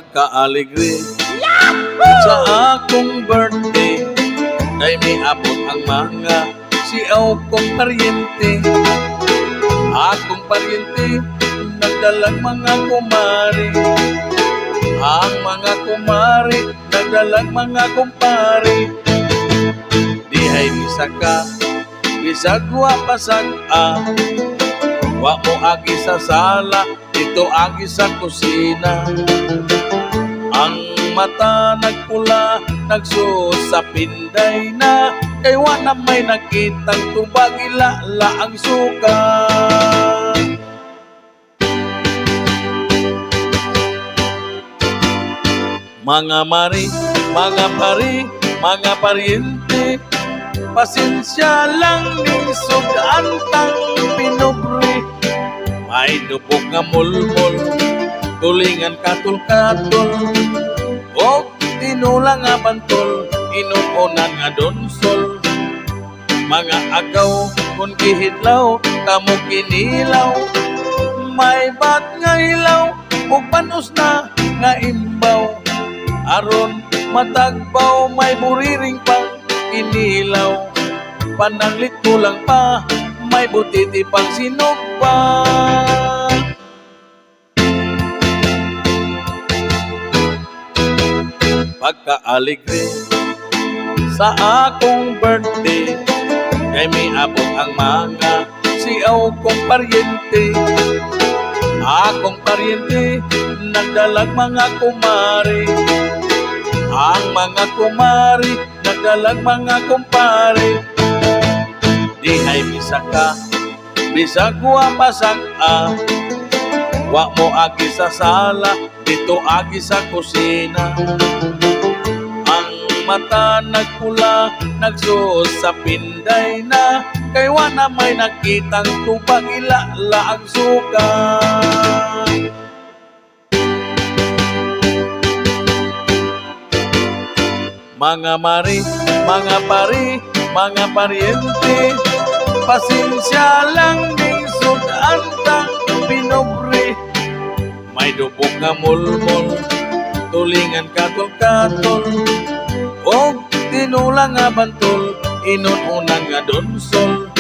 pagka-alegre sa akong birthday, kay may abot ang mga siaw kong paryente. Akong paryente nagdalang mga kumari, ang mga kumari nagdalang mga kumpari. Dihay misaka bisagwa pasag-a, wa mo agi sa sala, dito agi sa kusina. Ang mata nagpula, nagsuot sa pinday na, kay wa na may nakitang tubag, ilala ang suka. Mga mari, mga pari, mga paryente, pasensya lang ning sugaan tang pinobre. May dupok nga mulmol, tulingan katul-katul, o tinulang nga bantol, inuunan nga donsol. Mga agaw kung kihidlaw, kamo kinilaw, may bat nga hilaw, ug panos na nga imbaw. Aron matagbaw, may buriring pang inilaw, pananglit kulang pa, may butiti pang sinugpa. Pagka-alegre sa akong birthday, kay may abot ang mga siaw kong paryente. Akong paryente nagdalag mga kumari, ang mga kumari nagdalag mga kumpare. Dihay misaka bisagwa pasag-a, wa mo agi sa sala, dito agi sa kusina. Ang mata nagpula, nagsuot sa pinday na, kay wa na may nakitang tubag, ilala ang suka. Mga mari, mga pari, mga paryente, pasensya lang ning sugaan tang pinobre. May dupok nga mulmol, tulingan katul-katul, o tinulang nga bantol, inuunan nga donsol.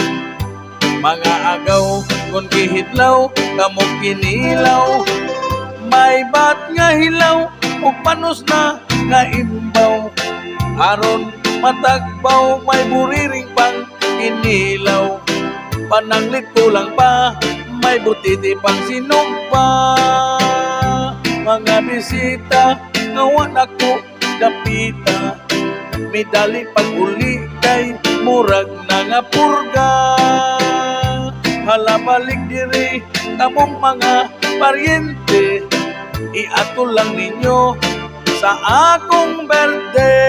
Mga agaw kung kihidlaw, kamo kinilaw, may bat nga hilaw, o panos na nga imbaw. Aron matagbaw, may buriring pang inilaw, pananglit kulang pa, may butiti pang sinugpa. Mga bisita nga wa nako dapita, midali pag uli kay murag na nga purga. Hala balik diri kamong mga paryente, iatol lang ninyo sa akong birthday.